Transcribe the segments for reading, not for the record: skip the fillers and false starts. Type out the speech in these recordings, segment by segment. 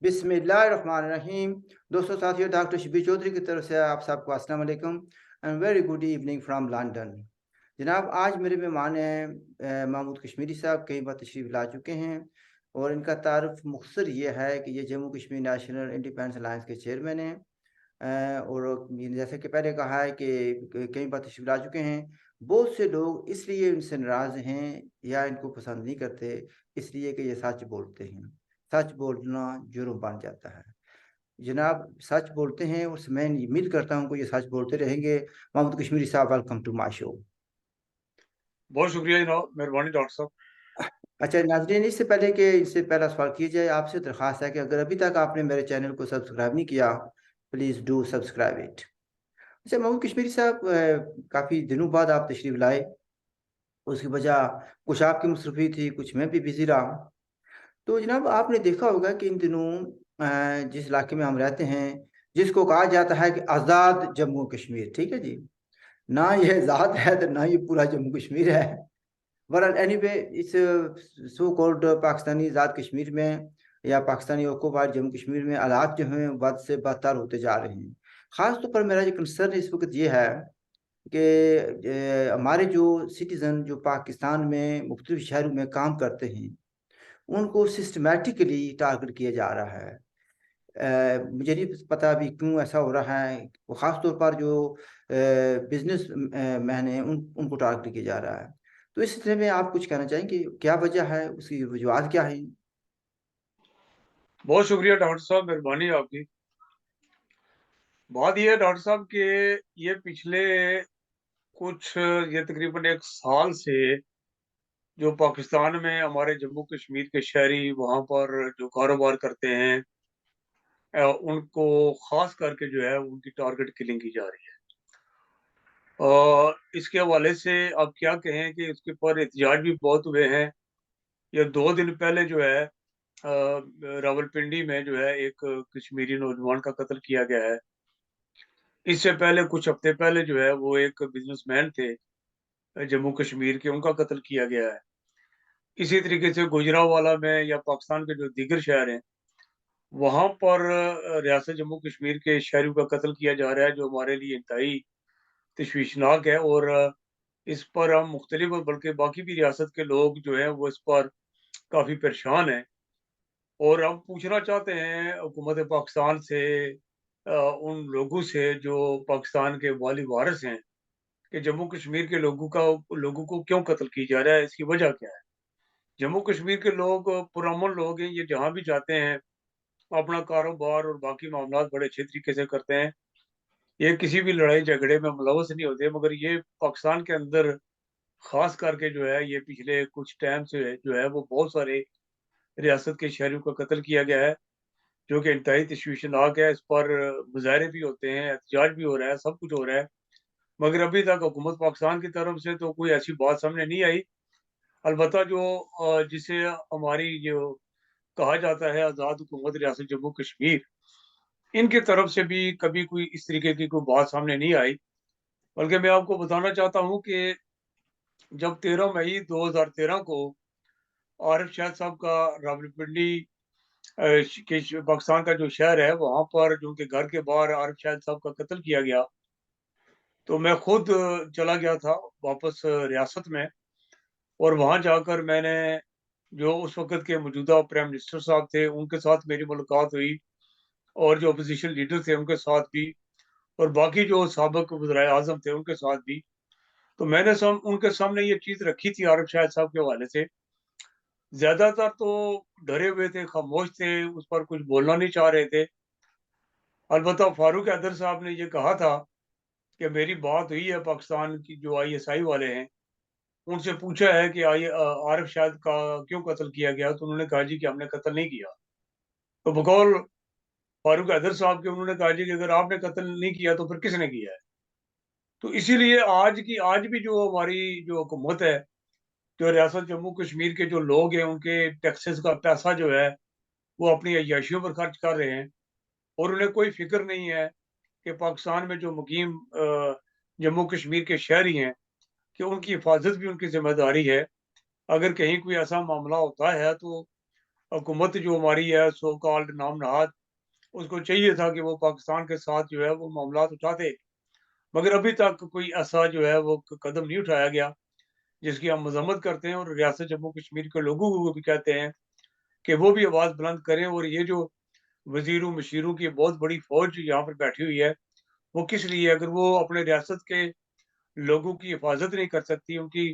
बिस्मिल्लाहिर्रहमानिर्रहीम। दोस्तों साथियों, डॉक्टर शबीर चौधरी की तरफ से आप सबको अस्सलाम वालेकुम and very good evening from London. जनाब, आज मेरे मेहमान हैं महमूद कश्मीरी साहब। कई बार तशरीफ़ ला चुके हैं और इनका तारुफ मुख्तसर ये है कि ये Jammu Kashmir national independence alliance के चेयरमैन हैं। और जैसे कि पहले कहा है कि कई बार तशरीफ़ ला चुके हैं। बहुत से लोग इसलिए इनसे नाराज़ हैं या इनको पसंद नहीं करते, इसलिए कि ये सच बोलते हैं। सच बोलना जुर्म बन जाता है। जनाब, सच बोलते हैं और मैं उम्मीद करता हूँ कि ये सच बोलते रहेंगे। मोहम्मद कश्मीरी साहब, वेलकम टू माय शो। बहुत शुक्रिया जनाब, मेहरबानी डॉक्टर साहब। अच्छा नाज़रीन, इससे पहले कि इससे पहला सवाल किया जाए, आपसे दरख्वास्त है कि अगर अभी तक आपने मेरे चैनल को सब्सक्राइब नहीं किया, प्लीज़ डू सब्सक्राइब इट। अच्छा मोहम्मद कश्मीरी साहब, काफ़ी दिनों बाद आप तशरीफ़ लाए। उसकी वजह कुछ आपकी मसरूफ़ी थी, कुछ मैं भी बिज़ी रहा। तो जनाब, आपने देखा होगा कि इन दिनों जिस इलाके में हम रहते हैं, जिसको कहा जाता है कि आज़ाद जम्मू कश्मीर, ठीक है जी? ना ये आज़ाद है तो ना ये पूरा जम्मू कश्मीर है। बहरहाल एनीवे, इस सो कॉल्ड पाकिस्तानी आज़ाद कश्मीर में या पाकिस्तानी ऑक्युपाइड जम्मू कश्मीर में हालात जो हैं बद से बदतर होते जा रहे हैं। ख़ास तौर पर मेरा जो कंसर्न इस वक़्त ये है कि हमारे जो सिटीज़न जो पाकिस्तान में मुख्तलिफ़ शहरों में काम करते हैं, उनको सिस्टमैटिकली टारगेट किया जा रहा है। मुझे नहीं पता अभी क्यों ऐसा हो रहा है। वो ख़ास तौर पर जो बिज़नेस मैन हैं उनको टारगेट किया जा रहा है। तो इस सिलसिले में आप कुछ कहना चाहेंगे, क्या वजह है? उसकी वजूहत क्या हैं? बहुत शुक्रिया डॉक्टर साहब, मेहरबानी आपकी। बात ये है डॉक्टर साहब कि ये पिछले कुछ ये तकरीबन 1 साल से जो पाकिस्तान में हमारे जम्मू कश्मीर के शहरी वहाँ पर जो कारोबार करते हैं उनको ख़ास करके जो है उनकी टारगेट किलिंग की जा रही है। इसके हवाले से अब क्या कहें कि उसके ऊपर एहतजाज भी बहुत हुए हैं। ये 2 दिन पहले जो है रावलपिंडी में जो है एक कश्मीरी नौजवान का कत्ल किया गया है। इससे पहले कुछ हफ्ते पहले जो है वो एक बिज़नेसमैन थे जम्मू कश्मीर के, उनका कत्ल किया गया है। इसी तरीके से गुजरांवाला में या पाकिस्तान के जो दीगर शहर हैं, वहाँ पर रियासत जम्मू कश्मीर के शहरियों का कत्ल किया जा रहा है, जो हमारे लिए इंतहाई तशवीशनाक है। और इस पर हम मुख्तलिफ बल्कि बाकी भी रियासत के लोग जो हैं वो इस पर काफ़ी परेशान हैं। और हम पूछना चाहते हैं हुकूमत पाकिस्तान से, उन लोगों से जो पाकिस्तान के वाली वारिस हैं, कि जम्मू कश्मीर के लोगों को क्यों कत्ल किया जा रहा है, इसकी वजह क्या है? जम्मू कश्मीर के लोग पुरअमन लोग हैं, ये जहाँ भी जाते हैं, अपना कारोबार और बाकी मामलात बड़े अच्छे तरीके से करते हैं। ये किसी भी लड़ाई झगड़े में मुलव्वस नहीं होते, मगर ये पाकिस्तान के अंदर ख़ास करके जो है, ये पिछले कुछ टाइम से जो है वो बहुत सारे रियासत के शहरियों का कत्ल किया गया है, जो कि इंतहाई तशवीशनाक है। इस पर मुज़ाहरे भी होते हैं, एहतजाज भी हो रहा है, सब कुछ हो रहा है। मगर अभी तक हुकूमत पाकिस्तान की तरफ से तो कोई ऐसी बात सामने नहीं आई। अलबत्ता जो जिसे हमारी जो कहा जाता है आज़ाद हुकूमत रियासत जम्मू कश्मीर, इनकी तरफ से भी कभी कोई इस तरीके की कोई बात सामने नहीं आई। बल्कि मैं आपको बताना चाहता हूँ कि जब 13 मई 2013 को आरिफ शाह साहब का रावलपिंडी पाकिस्तान का जो शहर है, वहाँ पर जो उनके घर के बाहर आरिफ शाह साहब का कत्ल किया गया, तो मैं खुद चला गया था वापस रियासत में। और वहाँ जाकर मैंने जो उस वक़्त के मौजूदा प्राइम मिनिस्टर साहब थे, उनके साथ मेरी मुलाकात हुई, और जो अपोज़िशन लीडर थे, उनके साथ भी, और बाकी जो साबिक़ वज़ीर-ए-आज़म थे, उनके साथ भी। तो मैंने उनके सामने ये चीज़ रखी थी आरिफ शाह साहब के हवाले से। ज़्यादातर तो डरे हुए थे, खामोश थे, उस पर कुछ बोलना नहीं चाह रहे थे। अलबत्ता फ़ारूक हैदर साहब ने ये कहा था कि मेरी बात हुई है पाकिस्तान की जो आईएसआई वाले हैं, उनसे पूछा है कि आरिफ शाह का क्यों कत्ल किया गया? तो उन्होंने कहा जी कि हमने कत्ल नहीं किया। तो बकौल फ़ारूक हैदर साहब के उन्होंने कहा जी कि अगर आपने कत्ल नहीं किया तो फिर किसने किया है? तो इसीलिए आज भी जो हमारी जो हुकूमत है, जो रियासत जम्मू कश्मीर के जो लोग हैं, उनके टैक्सेस का पैसा जो है, वो अपनी अय्याशियों पर खर्च कर रहे हैं, और उन्हें कोई फ़िक्र नहीं है कि पाकिस्तान में जो मुकीम जम्मू कश्मीर के शहरी हैं, कि उनकी हिफाज़त भी उनकी ज़िम्मेदारी है। अगर कहीं कोई ऐसा मामला होता है तो हुकूमत जो हमारी है सो कॉल्ड नाम नहाद, उसको चाहिए था कि वो पाकिस्तान के साथ जो है वो मामलात उठाते। मगर अभी तक कोई ऐसा जो है वो कदम नहीं उठाया गया, जिसकी हम मज़म्मत करते हैं और रियासत जम्मू कश्मीर के लोगों को भी कहते हैं कि वो भी आवाज़ बुलंद करें। और ये जो वज़ीरों मशीरों की बहुत बड़ी फ़ौज यहाँ पर बैठी हुई है, वो किस लिए? अगर वो अपने रियासत के लोगों की हिफाज़त नहीं कर सकती, उनके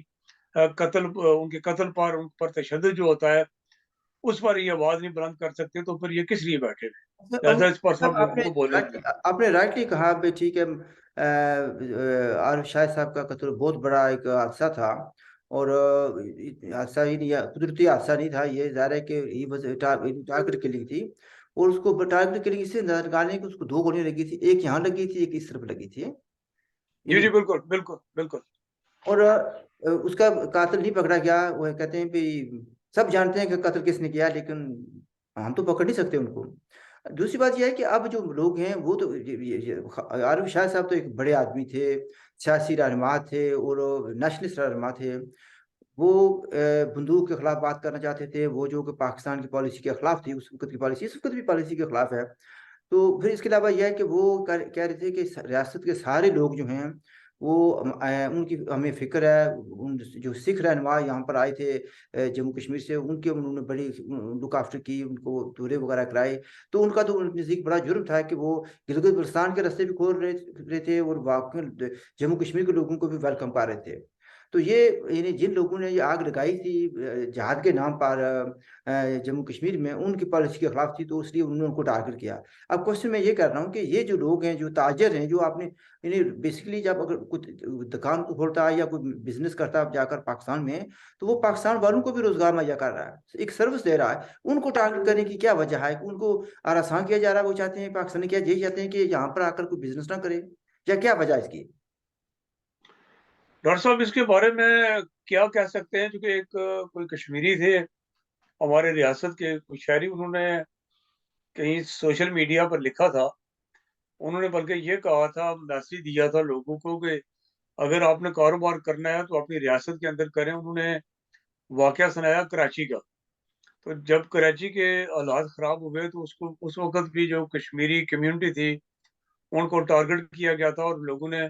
कत्ल पर, उन पर तशद्दुद जो होता है, उस पर ये आवाज़ नहीं बुलंद कर सकते, तो फिर ये किस लिए बैठे हैं? अच्छा, लिहाज़ा इस पर साहब, सब लोगों को बोलें। आपने राइटली कहा भी, ठीक है, आरिफ शाह साहब का कत्ल बहुत बड़ा एक हादसा था। और हादसा ही नहीं, कुदरती हादसा नहीं था ये, ज़ाहिर है कि ही बस टारगेट किलिंग थी। और उसको टारगेट किलिंग इससे नजर निकालने कि उसको दो गोलियां लगी थी, एक यहाँ लगी थी, एक इस तरफ लगी थी, जी, यानी। जी, बिल्कुल, बिल्कुल, बिल्कुल। और उसका कातिल नहीं पकड़ा गया। वो कहते हैं कि सब जानते हैं कि कत्ल किसने किया, लेकिन हम तो पकड़ नहीं सकते उनको। दूसरी बात यह है कि अब जो लोग हैं वो तो आरिफ शाह साहब तो एक बड़े आदमी थे, सियासी रहनुमा थे और नेशनलिस्ट रहनुमा थे। वो बंदूक के खिलाफ बात करना चाहते थे, वो जो कि पाकिस्तान की पॉलिसी के खिलाफ थी, उस वक्त की पॉलिसी इस वक्त भी पॉलिसी के खिलाफ है। तो फिर इसके अलावा यह है कि वो कह रहे थे कि रियासत के सारे लोग जो हैं वो उनकी हमें फ़िक्र है। उन जो सिख रहनुमा यहाँ पर आए थे जम्मू कश्मीर से, उनके उन्होंने बड़ी लुक आफ्टर की, उनको दौरे वगैरह कराए। तो उनका तो उनके नज़दीक बड़ा जुर्म था कि वो गिलगित बल्तिस्तान के रास्ते भी खोल रहे थे और वाकई जम्मू कश्मीर के लोगों को भी वेलकम कर रहे थे। तो ये यानी जिन लोगों ने ये आग लगाई थी जहाद के नाम पर जम्मू कश्मीर में, उनकी पॉलिसी के खिलाफ थी, तो इसलिए उन्होंने उनको टारगेट किया। अब क्वेश्चन मैं ये कर रहा हूँ कि ये जो लोग हैं, जो ताजर हैं, जो आपने यानी बेसिकली जब अगर कुछ दुकान को खोलता है या कोई बिजनेस करता है जाकर पाकिस्तान में, तो वो पाकिस्तान वालों को भी रोजगार मुहैया कर रहा है, एक सर्विस दे रहा है। उनको टारगेट करने की क्या वजह है कि उनको आरासान किया जा रहा है? वो चाहते हैं, पाकिस्तानी क्या यही चाहते हैं कि यहाँ पर आकर कोई बिजनेस ना करे, या क्या वजह है इसकी? डॉक्टर साहब, इसके बारे में क्या कह सकते हैं? चूँकि एक कोई कश्मीरी थे, हमारे रियासत के कोई शहरी, उन्होंने कहीं सोशल मीडिया पर लिखा था। उन्होंने बल्कि ये कहा था, मैसेज दिया था लोगों को कि अगर आपने कारोबार करना है तो अपनी रियासत के अंदर करें। उन्होंने वाकया सुनाया कराची का। तो जब कराची के हालात ख़राब हुए तो उसको उस वक़्त भी जो कश्मीरी कम्युनिटी थी, उनको टारगेट किया गया था और लोगों ने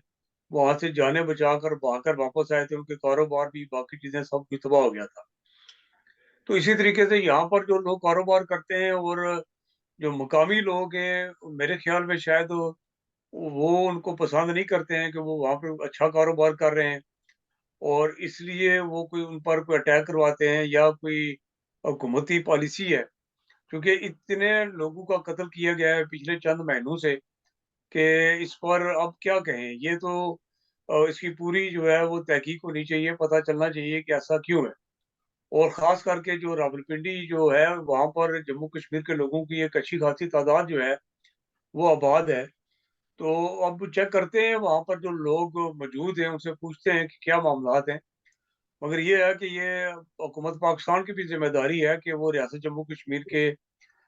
वहाँ से जानें बचाकर भागकर वापस आए थे। उनके कारोबार भी, बाकी चीज़ें सब कुछ तबाह हो गया था। तो इसी तरीके से यहाँ पर जो लोग कारोबार करते हैं और जो मकामी लोग हैं, मेरे ख़्याल में शायद वो उनको पसंद नहीं करते हैं कि वो वहाँ पे अच्छा कारोबार कर रहे हैं, और इसलिए वो कोई उन पर कोई अटैक करवाते हैं या कोई हुकूमती पॉलिसी है। क्योंकि इतने लोगों का कत्ल किया गया है पिछले चंद महीनों से कि इस पर अब क्या कहें? ये तो इसकी पूरी जो है वो तहकीक होनी चाहिए, पता चलना चाहिए कि ऐसा क्यों है? और ख़ास करके जो रावलपिंडी जो है, वहाँ पर जम्मू कश्मीर के लोगों की एक अच्छी खासी तादाद जो है, वो आबाद है। तो अब चेक करते हैं वहाँ पर जो लोग मौजूद हैं, उनसे पूछते हैं कि क्या मामलात हैं। मगर ये है कि ये हुकूमत पाकिस्तान की भी ज़िम्मेदारी है कि वो रियासत जम्मू कश्मीर के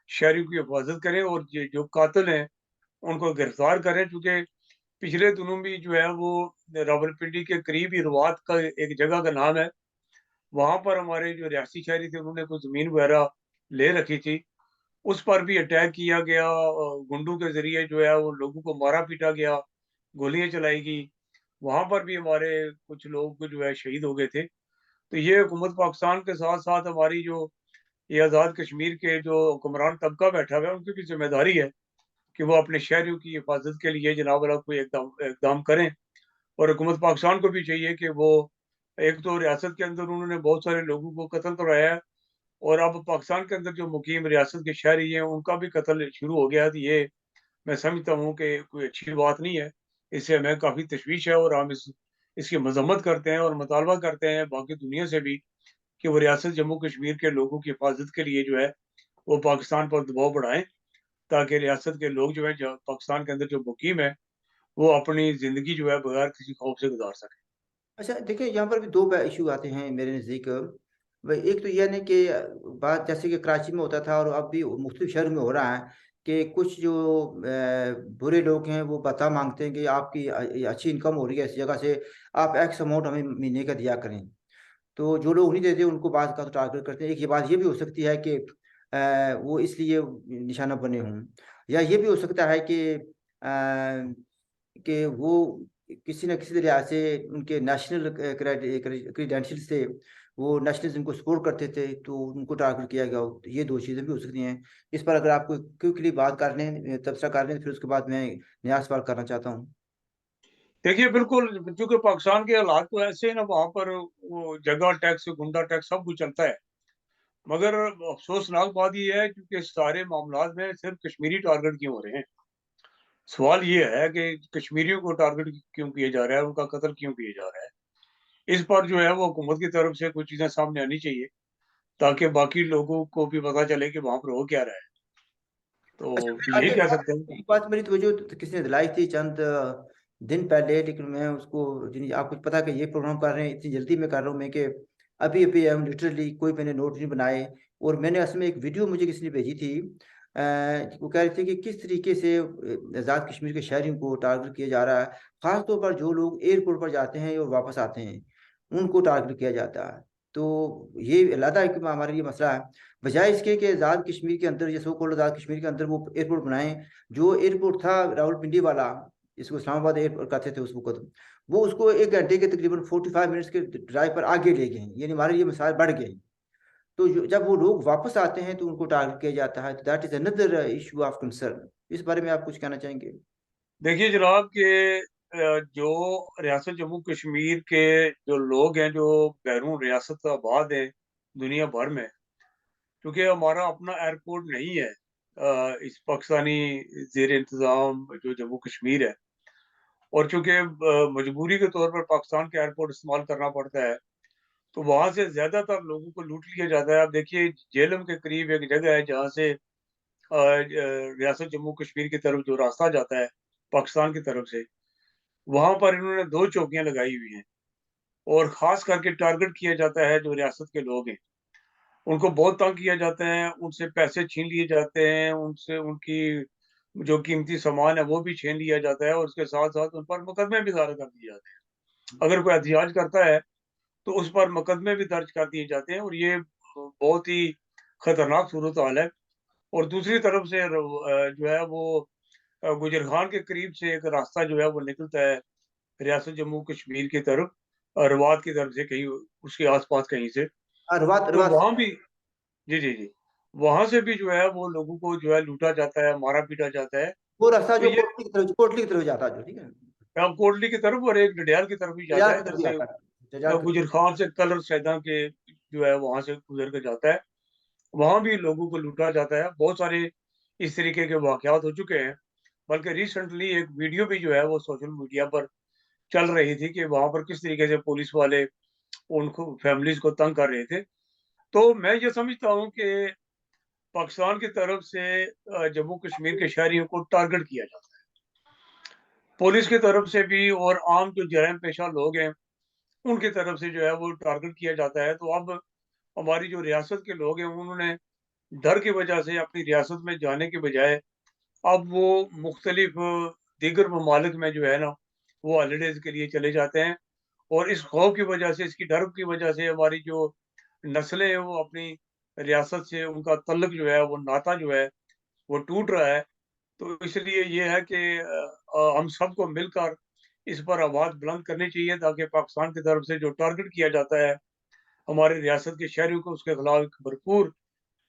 शहरियों की हिफाज़त करें और ये जो कातिल हैं, उनको गिरफ्तार करें। चूँकि पिछले दिनों भी जो है वो रावलपिंडी के करीब ही रवात का एक जगह का नाम है, वहाँ पर हमारे जो रियासी शहरी थे, उन्होंने कुछ ज़मीन वगैरह ले रखी थी। उस पर भी अटैक किया गया, गुंडों के ज़रिए जो है वो लोगों को मारा-पीटा गया, गोलियाँ चलाई गई। वहाँ पर भी हमारे कुछ लोग जो है शहीद हो गए थे। तो ये हुकूमत पाकिस्तान के साथ-साथ हमारी जो ये आज़ाद कश्मीर के जो हुक्मरान तबका बैठा हुआ है, उनकी भी ज़िम्मेदारी है कि वो अपने शहरियों की हिफाज़त के लिए जनाब वाला कोई इक़दाम इक़दाम करें। और हुकूमत पाकिस्तान को भी चाहिए कि वो एक तो रियासत के अंदर उन्होंने बहुत सारे लोगों को कत्ल करवाया है, और अब पाकिस्तान के अंदर जो मुकीम रियासत के शहरी हैं, उनका भी कत्ल शुरू हो गया है। तो ये मैं समझता हूँ कि कोई अच्छी बात नहीं है। इससे हमें काफ़ी तशवीश है और हम इसकी मज़म्मत करते हैं और मुतालबा करते हैं बाकी दुनिया से भी कि वो रियासत जम्मू कश्मीर के लोगों की हिफाज़त के लिए जो है, वो पाकिस्तान पर दबाव बढ़ाएँ, ताकि रियासत के लोग जो हैं, जो पाकिस्तान के अंदर जो मुकीम है, वो अपनी ज़िंदगी जो है बगैर किसी खौफ से गुज़ार सकें। अच्छा, देखिए, यहाँ पर भी दो इशू आते हैं मेरे नज़दीक। भाई, एक तो यह नहीं कि बात जैसे कि कराची में होता था और अब भी मुख्तलिफ शहर में हो रहा है कि कुछ जो बुरे लोग हैं वो बता मांगते हैं कि आपकी ये अच्छी इनकम हो रही है इस जगह से, आप एक्स अमाउंट हमें महीने का दिया करें। तो जो लोग नहीं देते उनको बात का तो टारगेट करते हैं। एक ये बात ये भी हो सकती है कि वो इसलिए निशाना बने हों, या ये भी हो सकता है कि वो किसी न किसी तरह से उनके नेशनल क्रीडेंशियल से वो नेशनलिज्म को सपोर्ट करते थे, तो उनको टारगेट किया गया हो। तो ये दो चीज़ें भी हो सकती हैं। इस पर अगर आपको क्विकली बात कर लें, तबसरा कर लें, फिर उसके बाद मैं नया सवाल करना चाहता हूँ। देखिए, बिल्कुल, चूँकि पाकिस्तान के हालात तो ऐसे हैं ना, वहाँ पर वो जगह टैक्स, गुंडा टैक्स सब कुछ चलता है। मगर अफ़सोसनाक बात ये है क्योंकि सारे मामलात में सिर्फ़ कश्मीरी टारगेट क्यों हो रहे हैं? सवाल ये है कि कश्मीरियों को टारगेट क्यों किया जा रहा है, उनका कत्ल क्यों किया जा रहा है? इस पर जो है वो हुकूमत की तरफ से कुछ चीज़ें सामने आनी चाहिए, ताकि बाकी लोगों को भी पता चले कि वहाँ पर हो क्या रहा है। अच्छा, तो मेरा यही आगे कह सकते हैं कि एक बात मेरी तवज्जो तो किसी ने दिलाई थी चंद दिन पहले, लेकिन मैं उसको आपको पता है कि ये प्रोग्राम कर रहे हैं, इतनी जल्दी में कर रहा हूँ मैं कि अभी अभी हम लिटरली कोई मैंने नोट नहीं बनाए। और मैंने असल में एक वीडियो मुझे किसी ने भेजी थी, वो कह रहे थे कि किस तरीके से आज़ाद कश्मीर के शहरियों को टारगेट किया जा रहा है। ख़ास तौर पर जो लोग एयरपोर्ट पर जाते हैं और वापस आते हैं, उनको टारगेट किया जाता है। तो ये अलग एक हमारे लिए मसला है, बजाय इसके कि आज़ाद कश्मीर के अंदर या सो कॉल्ड आज़ाद कश्मीर के अंदर वो एयरपोर्ट बनाएं। जो एयरपोर्ट था रावलपिंडी वाला, इसको इस्लामाबाद एयरपोर्ट कहते थे उस वक्त, वो उसको 1 घंटे के तकरीबन 45 मिनट्स के ड्राइव पर आगे ले गए हैं, यानी हमारे लिए मसाइल बढ़ गए। तो जब वो लोग वापस आते हैं तो उनको टारगेट किया जाता है, तो that is another issue of concern. इस बारे में आप कुछ कहना चाहेंगे? देखिए जनाब कि जो रियासत जम्मू कश्मीर के जो लोग हैं, जो बैरून रियासत आबाद हैं दुनिया भर में, क्योंकि हमारा अपना एयरपोर्ट नहीं है इस पाकिस्तानी ज़ेर इंतज़ाम जो जम्मू कश्मीर है, और चूँकि मजबूरी के तौर पर पाकिस्तान के एयरपोर्ट इस्तेमाल करना पड़ता है, तो वहाँ से ज़्यादातर लोगों को लूट लिया जाता है। आप देखिए जेहलम के करीब एक जगह है जहाँ से रियासत जम्मू कश्मीर की तरफ जो रास्ता जाता है पाकिस्तान की तरफ से, वहाँ पर इन्होंने 2 चौकियाँ लगाई हुई हैं और ख़ास करके टारगेट किया जाता है जो रियासत के लोग हैं। उनको बहुत तंग किया जाता है, उनसे पैसे छीन लिए जाते हैं, उनसे उनकी जो कीमती सामान है वो भी छीन लिया जाता है और उसके साथ-साथ उन पर मुकदमे भी दायर कर दिए जाते हैं। अगर कोई एहतियाज करता है, तो उस पर मुकदमे भी दर्ज कर दिए जाते हैं और ये बहुत ही खतरनाक सूरत-हाल है। और दूसरी तरफ से जो है वो गुजरखान के करीब से एक रास्ता जो है वो निकलता है रियासत जम्मू कश्मीर की तरफ, रवात की तरफ से कहीं उसके आस-पास कहीं से। हाँ, रवात तो रवात। वहाँ भी जी, जी, जी। वहाँ से भी जो है वो लोगों को जो है लूटा जाता है, मारा-पीटा जाता है। वो रास्ता तो जो ये कोटली की तरफ जाता है, जो ठीक है, कोटली की तरफ और एक डडियाल की तरफ भी जाता जजाल है, की तरफ भी जैसे आता है, जजाल की तरफ। गुजरखान से कलर सैदा के जो है वहाँ से गुज़र के जाता है। वहाँ भी लोगों को लूटा जाता है। बहुत सारे इस तरीके के वाक़यात हो चुके हैं। बल्कि रिसेंटली एक वीडियो भी जो है वो सोशल मीडिया पर चल रही थी कि वहाँ पर किस तरीके से पुलिस वाले उनको फैमिलीज़ को तंग कर रहे थे। तो मैं ये समझता हूँ कि पाकिस्तान की तरफ से जम्मू कश्मीर के शहरियों को टारगेट किया जाता है। पुलिस की तरफ से भी और आम जो जराइम पेशा लोग हैं, उनकी तरफ से जो है वो टारगेट किया जाता है। तो अब हमारी जो रियासत के लोग हैं, उन्होंने डर की वजह से अपनी रियासत में जाने के बजाय अब वो मुख्तलिफ दीगर ममालिक में जो है ना, वो हॉलिडेज़ के लिए चले जाते हैं और इस खौफ की वजह से, इसकी डर की वजह से हमारी जो नस्लें हैं, वो अपनी रियासत से उनका तल्लुक जो है, वो नाता जो है, वो टूट रहा है। तो इसलिए ये है कि हम सबको मिलकर इस पर आवाज़ बुलंद करनी चाहिए ताकि पाकिस्तान की तरफ से जो टारगेट किया जाता है, हमारी रियासत के शहरियों को उसके खिलाफ एक भरपूर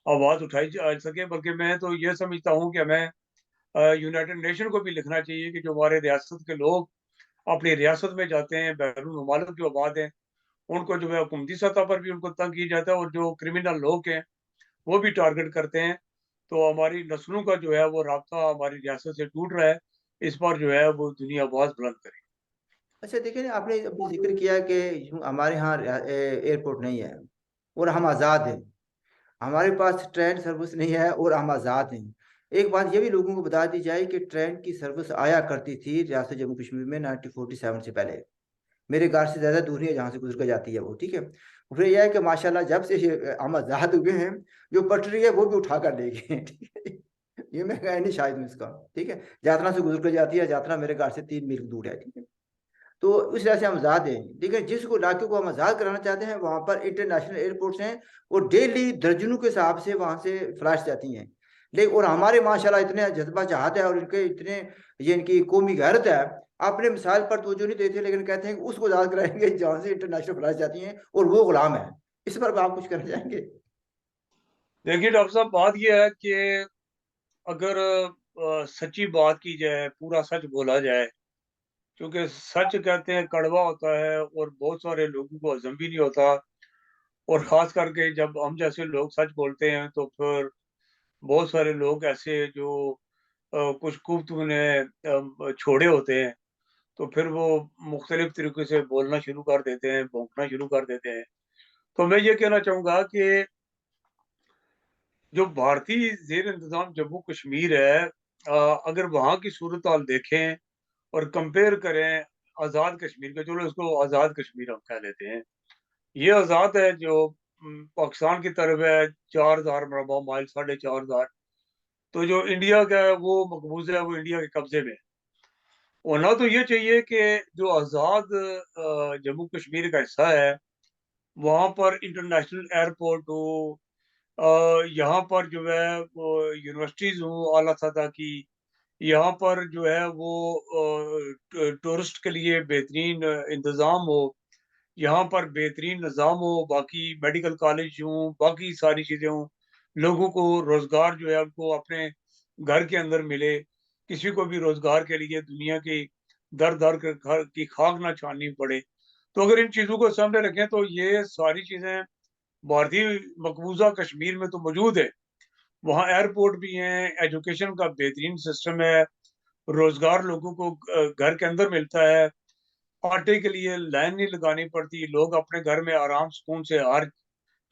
आवाज़ उठाई जा सके। बल्कि मैं तो ये समझता हूँ कि हमें यूनाइटेड नेशन को भी लिखना चाहिए कि जो हमारे रियासत के लोग अपनी रियासत में जाते हैं, बैरून ममालिक जो आबाद हैं, उनको जो है हुकूमती सतह पर भी उनको तंग किया जाता है और जो क्रिमिनल लोग हैं, वो भी टारगेट करते हैं। तो हमारी नस्लों का जो है वो राब्ता हमारी रियासत से टूट रहा है। इस पर जो है वो दुनिया आवाज़ बुलंद करे। अच्छा, देखिए ना, आपने अभी जिक्र किया कि हमारे यहाँ एयरपोर्ट नहीं है और हम आज़ाद हैं, हमारे पास ट्रेन सर्विस नहीं है और हम आज़ाद हैं। एक बात ये भी लोगों को बता दी जाए कि ट्रेन की सर्विस आया करती थी रियासत जम्मू कश्मीर में 1947 से पहले। मेरे घर से ज़्यादा दूर नहीं है जहाँ से गुजर कर जाती है वो, ठीक है। फिर यह है कि माशाल्लाह जब से ये हम आज़ाद हुए हैं, जो पटरी है वो भी उठा कर ले गए हैं, ठीक है। ये मैं कह नहीं शायद हूँ इसका, ठीक है। यात्रा से गुजर कर जाती है, यात्रा मेरे घर से 3 मील दूर है, ठीक है। तो उस तरह से हम आज़ाद हैं। लेकिन जिस इलाके को हम आज़ाद कराना चाहते हैं वहाँ पर इंटरनेशनल एयरपोर्ट्स हैं और डेली दर्जनों के हिसाब से वहाँ से फ्लाइट्स जाती हैं। लेकिन और हमारे माशाल्लाह इतने जज्बा जहाद है और इनके इतने ये इनकी कौमी गैरत है, अपने मिसाइल पर तवज्जो नहीं देते, लेकिन कहते हैं कि उसको आज़ाद कराएंगे जहाँ से इंटरनेशनल फ्लाइट्स जाती हैं और वो गुलाम है। इस पर आप कुछ कहना चाहेंगे? देखिए डॉक्टर साहब, बात ये है कि अगर सच्ची बात की जाए, पूरा सच बोला जाए, क्योंकि सच कहते हैं कड़वा होता है और बहुत सारे लोगों को हजम भी नहीं होता। और खास करके जब हम जैसे लोग सच बोलते हैं तो फिर बहुत सारे लोग ऐसे जो कुछ गुफ्त ने छोड़े होते हैं, तो फिर वो मुख्तलिफ तरीके से बोलना शुरू कर देते हैं, भौंकना शुरू कर देते हैं। तो मैं ये कहना चाहूँगा कि जो भारतीय ज़ेर इंतज़ाम जम्मू कश्मीर है, अगर वहाँ की सूरत-हाल देखें और कंपेयर करें आज़ाद कश्मीर का, चलो इसको आज़ाद कश्मीर हम कह लेते हैं। ये आज़ाद है जो पाकिस्तान की तरफ है, 4000 मरबा माइल, 4500। तो जो इंडिया का है वो मकबूज़ है, वो इंडिया के कब्ज़े में है। होना तो ये चाहिए कि जो आज़ाद जम्मू कश्मीर का हिस्सा है, वहाँ पर इंटरनेशनल एयरपोर्ट हो, यहाँ पर जो है वो यूनिवर्सिटीज़ हों आला सतह की, यहाँ पर जो है वो टूरिस्ट के लिए बेहतरीन इंतज़ाम हो, यहाँ पर बेहतरीन निज़ाम हो, बाकी मेडिकल कॉलेज हों, बाकी सारी चीज़ें हों, लोगों को रोज़गार जो है उनको अपने घर के अंदर मिले, किसी को भी रोज़गार के लिए दुनिया की दर-दर के घर की खाक ना छाननी पड़े। तो अगर इन चीज़ों को सामने रखें तो ये सारी चीज़ें भारतीय मकबूज़ा कश्मीर में तो मौजूद है। वहाँ एयरपोर्ट भी हैं, एजुकेशन का बेहतरीन सिस्टम है, रोज़गार लोगों को घर के अंदर मिलता है, आटे के लिए लाइन नहीं लगानी पड़ती, लोग अपने घर में आराम सुकून से हर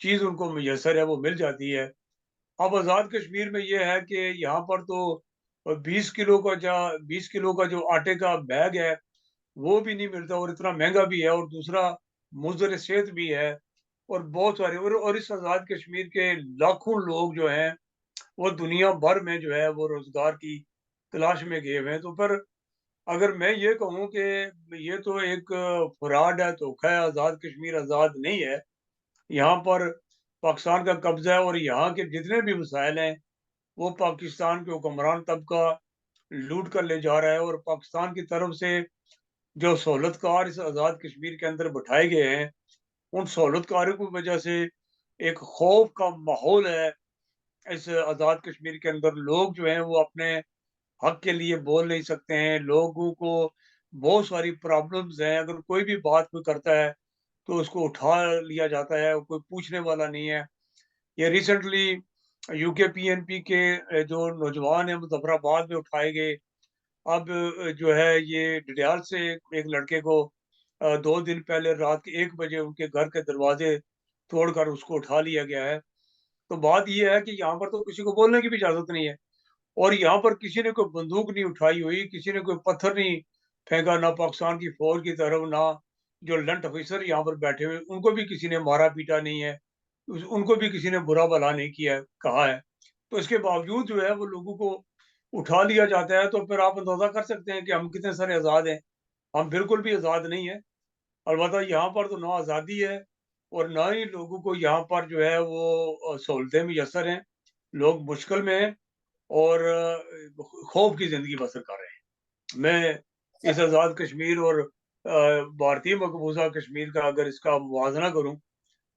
चीज़ उनको मुयस्सर है, वो मिल जाती है। अब आज़ाद कश्मीर में ये है कि यहाँ पर तो 20 किलो का जो आटे का बैग है, वो भी नहीं मिलता और इतना महँगा भी है, और दूसरा मुज़र सेहत भी है। और बहुत सारे और इस आज़ाद कश्मीर के लाखों लोग जो हैं, वो दुनिया भर में जो है वो रोज़गार की तलाश में गए हुए हैं। तो फिर अगर मैं ये कहूँ कि ये तो एक फ्रॉड है, धोखा है, आज़ाद कश्मीर आज़ाद नहीं है। यहाँ पर पाकिस्तान का कब्ज़ा है और यहाँ के जितने भी मसाइल हैं, वो पाकिस्तान के हुक्मरान तबका लूट कर ले जा रहा है। और पाकिस्तान की तरफ से जो सहूलतकार इस आज़ाद कश्मीर के अंदर बिठाए गए हैं, उन सहूलतकारों की वजह से एक खौफ का माहौल है इस आज़ाद कश्मीर के अंदर। लोग जो हैं वो अपने हक के लिए बोल नहीं सकते हैं, लोगों को बहुत सारी प्रॉब्लम्स हैं, अगर कोई भी बात कोई करता है, तो उसको उठा लिया जाता है, कोई पूछने वाला नहीं है। ये रिसेंटली यूके पीएनपी के जो नौजवान हैं मुज़फ़्फ़राबाद में उठाए गए। अब जो है ये डडियाल से एक लड़के को 2 दिन पहले रात के 1 बजे उनके घर के दरवाज़े तोड़कर उसको उठा लिया गया है। तो बात ये है कि यहाँ पर तो किसी को बोलने की भी इजाज़त नहीं है। और यहाँ पर किसी ने कोई बंदूक नहीं उठाई हुई, किसी ने कोई पत्थर नहीं फेंका, ना पाकिस्तान की फ़ौज की तरफ, ना जो लंट ऑफ़िसर यहाँ पर बैठे हुए, उनको भी किसी ने मारा-पीटा नहीं है। उनको भी किसी ने बुरा-भला नहीं किया है, कहा है। तो इसके बावजूद जो है वो लोगों को उठा लिया जाता है, तो फिर आप अंदाज़ा कर सकते हैं कि हम कितने सारे आज़ाद हैं। हम बिल्कुल भी आज़ाद नहीं हैं। अलबत्ता यहाँ पर तो ना आज़ादी है और ना ही लोगों को यहाँ पर जो है वो सहूलतें मुयस्सर हैं। लोग मुश्किल में हैं और खौफ की ज़िंदगी बसर कर रहे हैं। मैं इस आज़ाद कश्मीर और भारतीय मकबूज़ा कश्मीर का अगर इसका मुवाज़ना करूँ,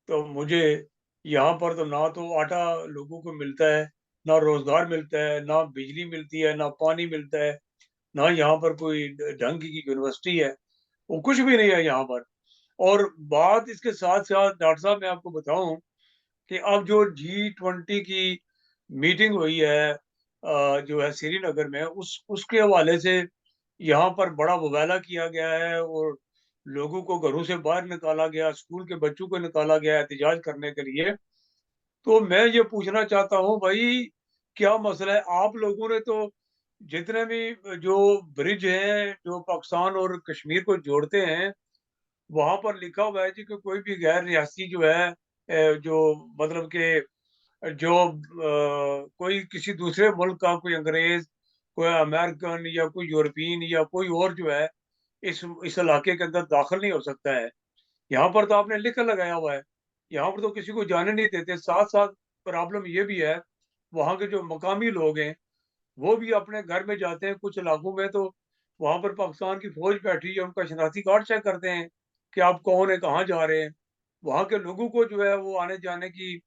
तो मुझे यहाँ पर तो ना तो आटा लोगों को मिलता है, ना रोज़गार मिलता है, ना बिजली मिलती है, ना पानी मिलता है, ना यहाँ पर कोई ढंग की यूनिवर्सिटी है, वो कुछ भी नहीं है यहाँ पर। और बात इसके साथ-साथ डॉक्टर साहब मैं आपको बताऊँ कि अब जो G20 की मीटिंग हुई है जो है श्रीनगर में, उस उसके हवाले से यहाँ पर बड़ा बवाला किया गया है और लोगों को घरों से बाहर निकाला गया, स्कूल के बच्चों को निकाला गया एहतजाज करने के लिए। तो मैं ये पूछना चाहता हूँ भाई, क्या मसला है? आप लोगों ने तो जितने भी जो ब्रिज हैं, जो पाकिस्तान और कश्मीर को जोड़ते हैं, वहाँ पर लिखा हुआ है जी कि कोई भी गैर रियासी जो है जो मतलब कि जो कोई किसी दूसरे मुल्क का कोई अंग्रेज़, कोई अमेरिकन या कोई यूरोपियन या कोई और जो है, इस इलाके के अंदर दाखिल नहीं हो सकता है। यहाँ पर तो आपने लिख लगाया हुआ है, यहाँ पर तो किसी को जाने नहीं देते। साथ साथ प्रॉब्लम ये भी है, वहाँ के जो मकामी लोग हैं वो भी अपने घर में जाते हैं कुछ इलाकों में, तो वहाँ पर पाकिस्तान की फौज बैठी है, उनका शनाख्ती कार्ड चेक करते हैं कि आप कौन है, कहाँ जा रहे हैं। वहाँ के लोगों को जो है वो आने जाने की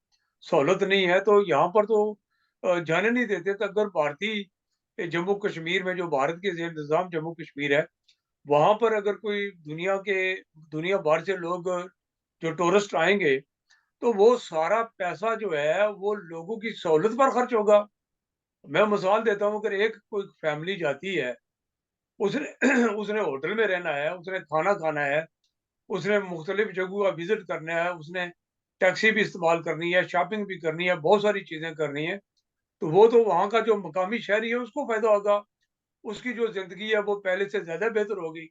सहूलत नहीं है, तो यहाँ पर तो जाने नहीं देते। तो अगर भारतीय जम्मू कश्मीर में, जो भारत के ज़ेर इंतज़ाम जम्मू कश्मीर है, वहाँ पर अगर कोई दुनिया भर से लोग जो टूरिस्ट आएँगे, तो वो सारा पैसा जो है वो लोगों की सहूलत पर खर्च होगा। मैं मिसाल देता हूँ, अगर एक कोई फैमिली जाती है, उसने उसने होटल में रहना है, उसने खाना खाना है, उसने मुख्तलिफ जगहों का विज़िट करना है, उसने टैक्सी भी इस्तेमाल करनी है, शॉपिंग भी करनी है, बहुत सारी चीज़ें करनी है, तो वो तो वहाँ का जो मकामी शहरी है उसको फ़ायदा होगा। उसकी जो ज़िंदगी है वो पहले से ज़्यादा बेहतर होगी।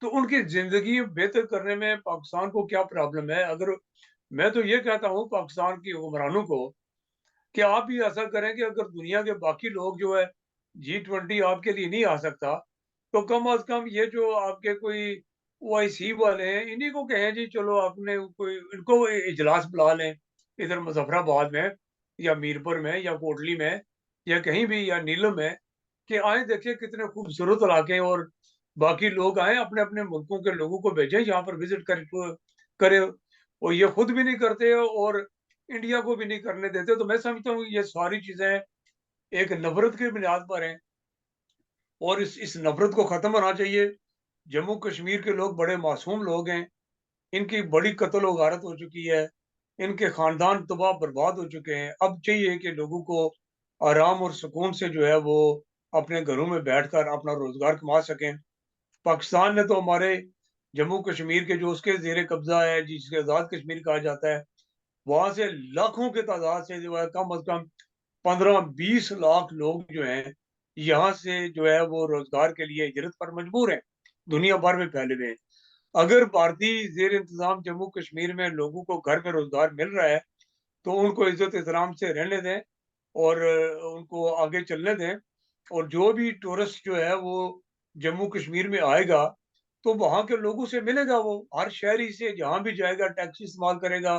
तो उनकी ज़िंदगी बेहतर करने में पाकिस्तान को क्या प्रॉब्लम है? अगर मैं तो ये कहता हूँ पाकिस्तान की हुक्मरानों को कि आप भी ऐसा करें कि अगर दुनिया के बाकी लोग जो है G20 आपके लिए नहीं आ सकता, तो कम अज़ कम ये जो आपके कोई ओआईसी वाले हैं, इन्हीं को कहें जी चलो आपने कोई इनको इजलास बुला लें, इधर मुज़फ़्फ़राबाद में या मीरपुर में या कोटली में या कहीं भी या नीलम में, कि आएँ देखिए कितने खूबसूरत इलाके हैं, और बाकी लोग आएँ अपने-अपने मुल्कों के लोगों को भेजें यहाँ पर विज़िट करें, और ये खुद भी नहीं करते और इंडिया को भी नहीं करने देते। तो मैं समझता हूँ ये सारी चीज़ें एक नफ़रत की बुनियाद पर हैं, और इस नफ़रत को ख़त्म होना चाहिए। जम्मू कश्मीर के लोग बड़े मासूम लोग हैं, इनकी बड़ी कत्ल व गारत हो चुकी है, इनके ख़ानदान तबाह बर्बाद हो चुके हैं। अब चाहिए कि लोगों को आराम और सुकून से जो है वो अपने घरों में बैठकर अपना रोज़गार कमा सकें। पाकिस्तान ने तो हमारे जम्मू कश्मीर के जो उसके ज़ेर कब्ज़ा है, जिसे आज़ाद कश्मीर कहा जाता है, वहाँ से लाखों की तादाद से जो है कम अज़ कम 15-20 लाख लोग जो हैं, यहाँ से जो है वो रोज़गार के लिए हिजरत पर मजबूर हैं, दुनिया भर में फैले हुए हैं। अगर भारतीय ज़ेर इंतज़ाम जम्मू कश्मीर में लोगों को घर में रोज़गार मिल रहा है, तो उनको इज़्ज़त-एहतराम से रहने दें और उनको आगे चलने दें, और जो भी टूरिस्ट जो है वो जम्मू कश्मीर में आएगा, तो वहाँ के लोगों से मिलेगा वो। हर शहरी से जहाँ भी जाएगा टैक्सी इस्तेमाल करेगा,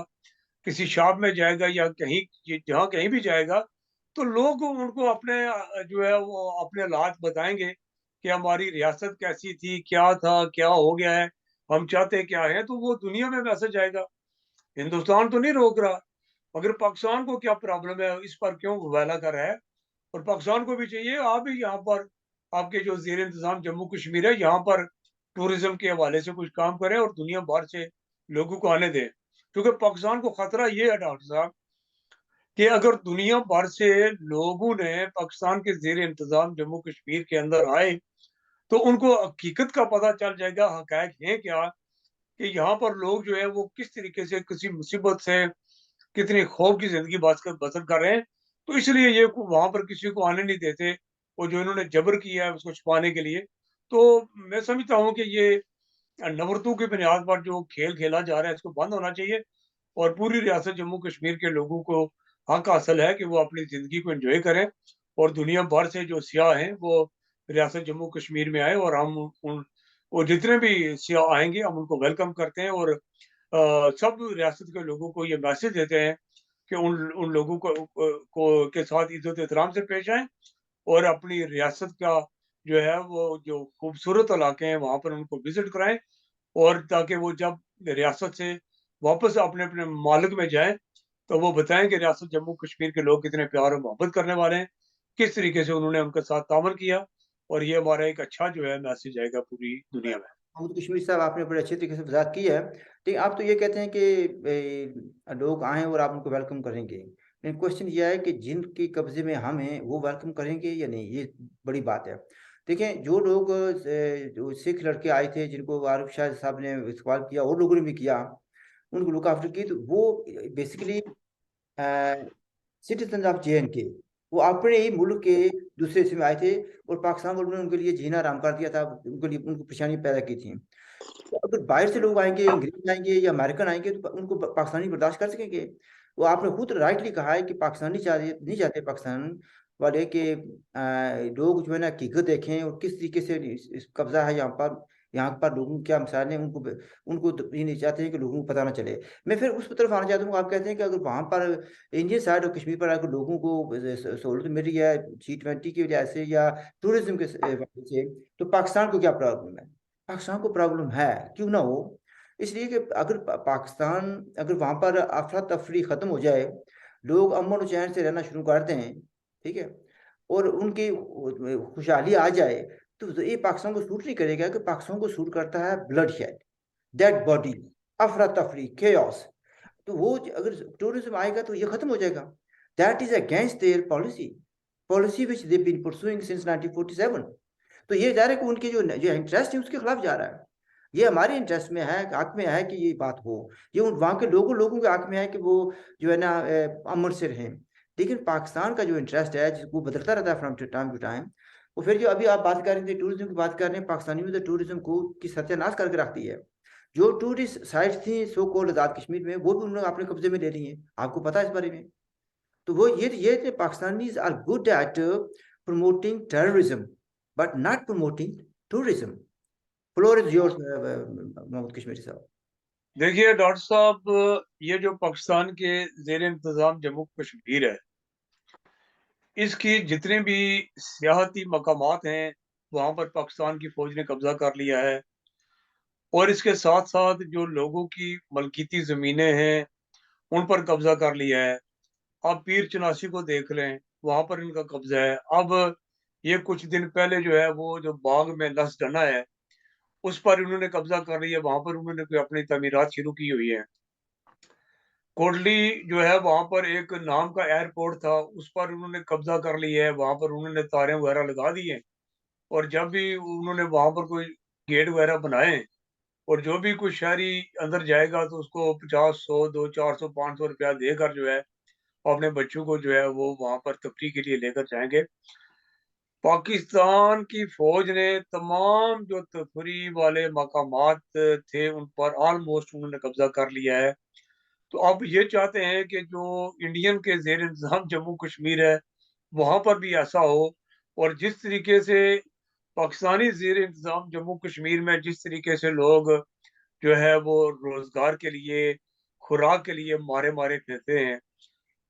किसी शॉप में जाएगा या कहीं जहाँ कहीं भी जाएगा, तो लोग उनको अपने जो है वो अपने हालात बताएँगे कि हमारी रियासत कैसी थी, क्या था, क्या हो गया है, हम चाहते क्या हैं, तो वो दुनिया में मैसेज जाएगा। हिंदुस्तान तो नहीं रोक रहा, मगर पाकिस्तान को क्या प्रॉब्लम है, इस पर क्यों घुबाला कर रहा है? और पाकिस्तान को भी चाहिए आप भी यहाँ पर आपके जो ज़ेर इंतज़ाम जम्मू कश्मीर है, यहाँ पर टूरिज़्म के हवाले से कुछ काम करें और दुनिया भर से लोगों को आने दें। क्योंकि पाकिस्तान को खतरा ये है डॉक्टर साहब, कि अगर दुनिया भर से लोगों ने पाकिस्तान के ज़ेर इंतज़ाम जम्मू कश्मीर के अंदर आए, तो उनको हकीकत का पता चल जाएगा, हक़ाइक़ हैं क्या, कि यहाँ पर लोग जो है वो किस तरीके से किसी मुसीबत से कितनी खौफ की ज़िंदगी बसर कर रहे हैं। तो इसलिए ये वहाँ पर किसी को आने नहीं देते, और जो इन्होंने जबर किया है उसको छुपाने के लिए। तो मैं समझता हूँ कि ये नफ़रतों की बुनियाद पर जो खेल खेला जा रहा है इसको बंद होना चाहिए, और पूरी रियासत जम्मू कश्मीर के लोगों को हक हासिल है कि वो अपनी ज़िंदगी को एन्जॉय करें, और दुनिया भर से जो सियाह हैं वो रियासत जम्मू कश्मीर में आएँ, और हम उन वो जितने भी सियाह आएँगे हम उनको वेलकम करते हैं, और सब रियासत के लोगों को ये मैसेज देते हैं कि उन उन लोगों को के साथ इज़्ज़त एहतराम से पेश आएँ, और अपनी रियासत का जो है वो जो खूबसूरत इलाके हैं वहाँ पर उनको विज़िट कराएँ, और ताकि वो जब रियासत से वापस अपने-अपने मालिक में जाएँ, तो वो बताएँ कि रियासत जम्मू कश्मीर के लोग कितने प्यार और मोहब्बत करने वाले हैं, किस तरीके से उन्होंने उनके साथ ताअमुल किया, और ये हमारा एक अच्छा जो है मैसेज जाएगा पूरी दुनिया में। महमूद कश्मीर साहब आपने बड़े अच्छे तरीके से वज़ाहत की है। लेकिन आप तो ये कहते हैं कि लोग आएँ और आप उनको वेलकम करेंगे। लेकिन क्वेश्चन ये है कि जिनके कब्ज़े में हम हैं, वो वेलकम करेंगे या नहीं? ये बड़ी बात है। देखें, जो लोग जो सिख लड़के आए थे, जिनको आरिफ शाह साहब ने सवाल किया और लोगों ने भी किया, उनको लुक आफ्टर की, तो वो बेसिकली सिटीजन ऑफ जे.एन.के, वो अपने ही मुल्क के दूसरे हिस्से में आए थे और पाकिस्तान वालों ने उनके लिए जीना हराम कर दिया था, उनके लिए उनको परेशानी पैदा की थी। तो अगर बाहर से लोग आएँगे, अंग्रेज़ आएँगे या अमेरिकन आएँगे, तो उनको पाकिस्तानी बर्दाश्त कर सकेंगे? वो आपने खुद राइटली कहा है कि पाकिस्तानी नहीं चाहते पाकिस्तान वाले कि लोग जो है ना हकीकत देखें और किस तरीके से इस कब्ज़ा है यहाँ पर यहाँ पर लोगों की क्या मिसाल है, उनको ये नहीं चाहते हैं कि लोगों को पता ना चले। मैं फिर उस तरफ आना चाहता हूँ, आप कहते हैं कि अगर वहाँ पर इंडियन साइड और कश्मीर पर अगर लोगों को सहूलत मिल रही है G20 की वजह से या टूरिज्म के वजह से, तो पाकिस्तान को क्या प्रॉब्लम है? पाकिस्तान को प्रॉब्लम है, क्यों ना हो। इसलिए कि अगर पाकिस्तान, अगर वहाँ पर अफरा तफरी ख़त्म हो जाए, लोग अमन और चैन से रहना शुरू कर दें, ठीक है, और उनकी खुशहाली आ जाए, तो ये पाकिस्तान को सूट नहीं करेगा। कि पाकिस्तान को सूट करता है ब्लड शेड, डेड बॉडी, अफरा तफरी, केओस। तो वो अगर टूरिज्म आएगा तो ये खत्म हो जाएगा। That is against their policy, policy which they been pursuing since 1947। तो ये जा रहा है कि उनके जो इंटरेस्ट है उसके खिलाफ जा रहा है। ये हमारे इंटरेस्ट में है, हक में है कि ये बात हो। ये वहाँ के लोगों के हक में है कि वो जो है ना अमन से रहें। लेकिन पाकिस्तान का जो इंटरेस्ट है जिसको बदलता रहता है फ्रॉम टाइम टू टाइम, वो फिर जो अभी आप बात कर रहे थे टूरिज्म की बात कर रहे हैं, पाकिस्तानियों ने तो टूरिज्म को की सत्यानाश करके रख दी है। जो टूरिस्ट साइट्स थी सो कॉल्ड आजाद कश्मीर में, वो भी उन्होंने अपने कब्जे में ले ली है। आपको पता है इस बारे में? तो वो ये Pakistanis are good at promoting terrorism but not promoting tourism. Floor is yours Mohammad Kashmiri साहब। देखिए डॉक्टर साहब, ये जो पाकिस्तान के जेर इंतजाम जम्मू कश्मीर है, इसकी जितने भी सियाहती मकामात हैं वहाँ पर पाकिस्तान की फौज ने कब्जा कर लिया है। और इसके साथ साथ जो लोगों की मलकीती ज़मीनें हैं उन पर कब्जा कर लिया है। आप पीर चनासी को देख लें, वहाँ पर इनका कब्जा है। अब ये कुछ दिन पहले जो है वो जो बाग में लस डना है उस पर इन्होंने कब्जा कर लिया, वहाँ पर उन्होंने कोई अपनी तमीरात शुरू की हुई है। कोटली जो है वहाँ पर एक नाम का एयरपोर्ट था, उस पर उन्होंने कब्जा कर लिया है, वहाँ पर उन्होंने तारें वगैरह लगा दी हैं। और जब भी उन्होंने वहाँ पर कोई गेट वगैरह बनाए और जो भी कोई शहरी अंदर जाएगा तो उसको 50, 100, 2, 400, 500 रुपया देकर जो है वो अपने बच्चों को जो है वो वहाँ पर तफरीह के लिए लेकर जाएंगे। पाकिस्तान की फौज ने तमाम जो तफरीह वाले मकामात थे उन पर ऑलमोस्ट उन्होंने कब्जा कर लिया है। तो अब ये चाहते हैं कि जो इंडियन के जेर इंतजाम जम्मू कश्मीर है वहां पर भी ऐसा हो। और जिस तरीके से पाकिस्तानी जेर इंतजाम जम्मू कश्मीर में जिस तरीके से लोग जो है वो रोजगार के लिए, खुराक के लिए मारे मारे फिरते हैं,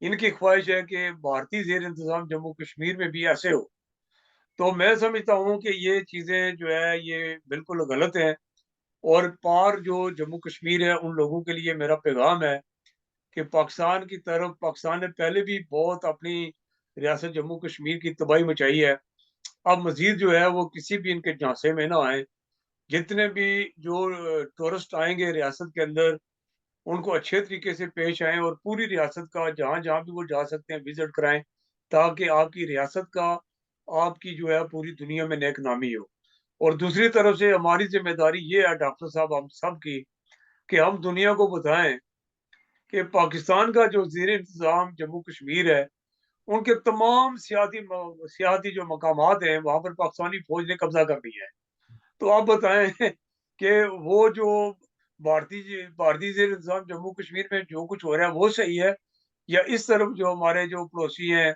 इनकी ख्वाहिश है कि भारतीय जेर इंतजाम जम्मू कश्मीर में भी ऐसे हो। तो मैं समझता हूँ कि ये चीजें जो है ये बिल्कुल गलत है। और पार जो जम्मू कश्मीर है उन लोगों के लिए मेरा पैगाम है कि पाकिस्तान की तरफ, पाकिस्तान ने पहले भी बहुत अपनी रियासत जम्मू कश्मीर की तबाही मचाई है। अब मजीद जो है वो किसी भी इनके झांसे में ना आए। जितने भी जो टूरिस्ट आएंगे रियासत के अंदर उनको अच्छे तरीके से पेश आए और पूरी रियासत का जहाँ जहाँ भी वो जा सकते हैं विजिट कराएं, ताकि आपकी रियासत का, आपकी जो है पूरी दुनिया में नेक नामी हो। और दूसरी तरफ से हमारी जिम्मेदारी ये है डॉक्टर साहब हम सब की, कि हम दुनिया को बताएं कि पाकिस्तान का जो ज़ेर इंतज़ाम जम्मू कश्मीर है, उनके तमाम सियाती जो मकामात हैं, वहाँ पर पाकिस्तानी फ़ौज ने कब्ज़ा कर लिया है। तो आप बताएँ कि वो जो भारतीय ज़ेर इंतज़ाम जम्मू कश्मीर में जो कुछ हो रहा है, वो सही है? या इस तरफ जो हमारे जो पड़ोसी हैं,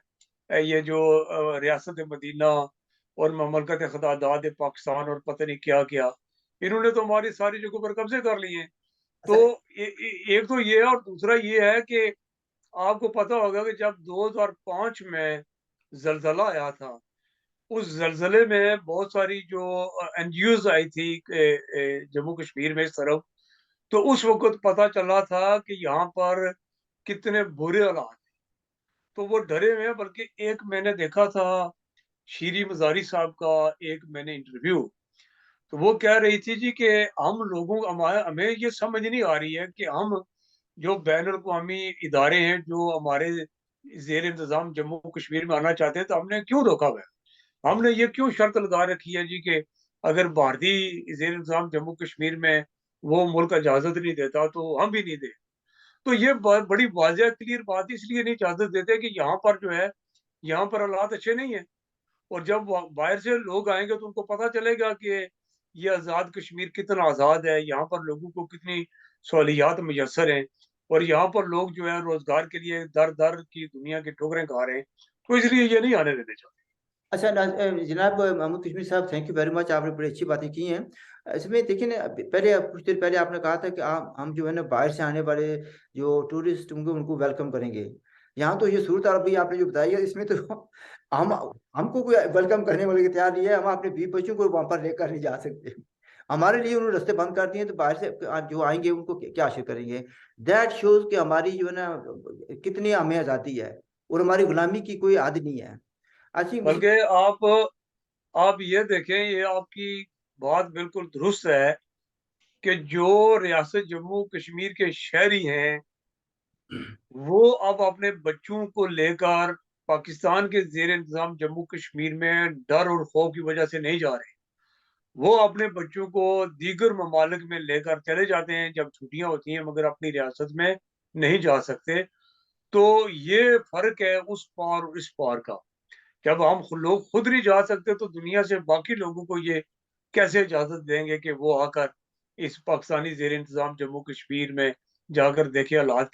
ये जो रियासत मदीना और ममलकत खुदादाद पाकिस्तान और पता नहीं क्या-क्या, इन्होंने तो हमारी सारी जगहों पर कब्ज़े कर लिए हैं। तो अच्छा। एक तो ये है और दूसरा ये है कि आपको पता होगा कि जब 2005 में ज़लज़ला आया था, उस ज़लज़ले में बहुत सारी जो एनजीओज़ आई थी जम्मू कश्मीर में इस तरफ, तो उस वक़्त पता चला था कि यहाँ पर कितने बुरे हालात हैं। तो वो डरे हुए हैं, बल्कि एक मैंने देखा था शीरी मज़ारी साहब का एक मैंने इंटरव्यू, तो वो कह रही थी जी कि हम लोगों हमारा हमें ये समझ नहीं आ रही है कि हम जो बैनुल-अक़वामी इदारे हैं, जो हमारे ज़ेर इंतज़ाम जम्मू कश्मीर में आना चाहते हैं, तो हमने क्यों रोका हुआ है? हमने ये क्यों शर्त लगा रखी है जी कि अगर भारतीय ज़ेर इंतज़ाम जम्मू कश्मीर में वो मुल्क इजाज़त नहीं देता, तो हम भी नहीं दें। तो ये बड़ी वाज़ेह क्लियर बात इसलिए नहीं इजाज़त देते कि यहाँ पर जो है, यहाँ पर हालात अच्छे नहीं हैं। और जब बाहर से लोग आएँगे तो उनको पता चलेगा कि ये आज़ाद कश्मीर कितना आज़ाद है, यहाँ पर लोगों को कितनी सहूलियात मुयस्सर हैं और यहाँ पर लोग जो है रोज़गार के लिए दर-दर की दुनिया की ठोकरें खा रहे हैं। तो इसलिए ये नहीं आने देते चाहते। अच्छा जनाब मोहम्मद कश्मीर साहब, थैंक यू वेरी मच, आपने बड़ी अच्छी बातें की हैं। इसमें देखिए ना, पहले कुछ देर पहले आपने कहा था कि हम जो है ना बाहर से आने वाले जो टूरिस्ट होंगे उनको वेलकम करेंगे। यहाँ तो ये सूरत अभी आपने जो बताई है, इसमें तो हम हमको कोई वेलकम करने वाले के तैयार नहीं है। हम अपने बीवी बच्चों को वहां पर लेकर नहीं जा सकते। हमारे लिए उन्होंने रास्ते बंद कर दिए, तो बाहर से जो आएंगे उनको क्या आशिर करेंगे। दैट शोज कि हमारी जो है ना कितनी हमें आज़ादी है, और हमारी गुलामी की कोई आदत नहीं है। आई थिंक बल्कि आप ये देखें, ये आपकी बात बिल्कुल दुरुस्त है कि जो रियासत जम्मू कश्मीर के शहरी हैं, वो अब अपने बच्चों को लेकर पाकिस्तान के ज़ेर इंतज़ाम जम्मू कश्मीर में डर और खौफ की वजह से नहीं जा रहे। वो अपने बच्चों को दीगर ममालिक में लेकर चले जाते हैं जब छुट्टियाँ होती हैं, मगर अपनी रियासत में नहीं जा सकते। तो ये फ़र्क है उस पार और इस पार का। जब हम लोग खुद नहीं जा सकते, तो दुनिया से बाकी लोगों को ये कैसे इजाज़त देंगे कि वो आकर इस पाकिस्तानी ज़ेर इंतज़ाम जम्मू कश्मीर में जाकर देखें हालात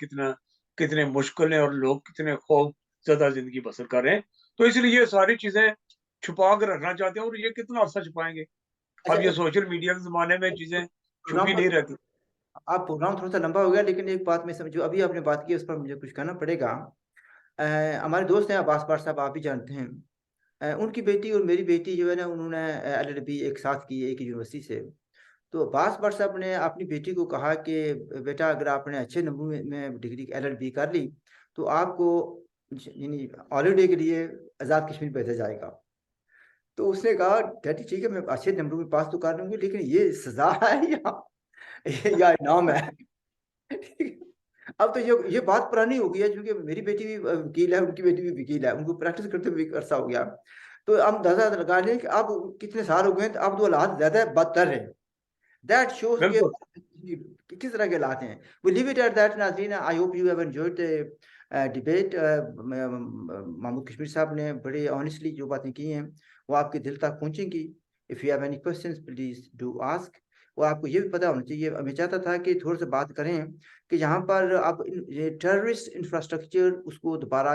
कितने मुश्किल हैं और लोग कितने खौफ़-ज़दा ज़िंदगी बसर कर रहे हैं। तो इसलिए ये सारी चीज़ें छुपा के रखना चाहते हैं, और ये कितना अर्सा छुपाएँगे? अच्छा, अब ये सोशल मीडिया के ज़माने में चीज़ें प्रोग्राम छुपी का नहीं रहती। आप प्रोग्राम थोड़ा सा लंबा हो गया, लेकिन एक बात मैं समझू, अभी आपने बात की उस पर मुझे कुछ कहना पड़ेगा। अ, हमारे दोस्त हैं अब्बास पार साहब, आप भी जानते हैं। उनकी बेटी और मेरी बेटी जो है ना, उन्होंने एलएलबी एक साथ की है एक ही यूनिवर्सिटी से। तो अब्बास पार साहब ने अपनी बेटी को कहा कि बेटा, अगर आपने अच्छे नंबर में डिग्री एलएलबी कर ली, तो आपको यानी हॉलीडे के लिए आज़ाद कश्मीर भेजा जाएगा। तो उसने कहा, डैडी ठीक है, मैं अच्छे नंबरों में पास तो कर लूंगी, लेकिन ये सजा है या इनाम है। ठीक है। अब तो ये बात पुरानी हो गई है, क्योंकि मेरी बेटी भी वकील है, उनकी बेटी भी वकील है, उनको प्रैक्टिस करते हुए भी अरसा हो गया। तो हम अंदाजा लगा लें कि अब कितने साल हो गए हैं, तो अब तो हालात ज्यादा बदतर है। दैट शोज के बिल्कुल। किस तरह के हालात हैं। We live it at that. नाज़रीन, I hope you have enjoyed the debate. Mahmood Kashmir साहब ने बड़े ऑनेस्टली जो बातें की हैं, वो आपके दिल तक पहुंचेंगी। If you have any questions, please do ask. और आपको ये भी पता होना चाहिए, मैं चाहता था कि थोड़ा सा बात करें कि यहाँ पर अब ये टेररिस्ट इंफ्रास्ट्रक्चर उसको दोबारा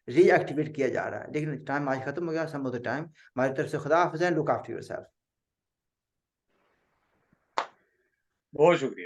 रीएक्टिवेट किया जा रहा है, लेकिन टाइम आज खत्म हो गया। सम ऑफ द टाइम हमारी तरफ से खुदा हाफिज़, लुक आफ्टर योरसेल्फ। बहुत शुक्रिया।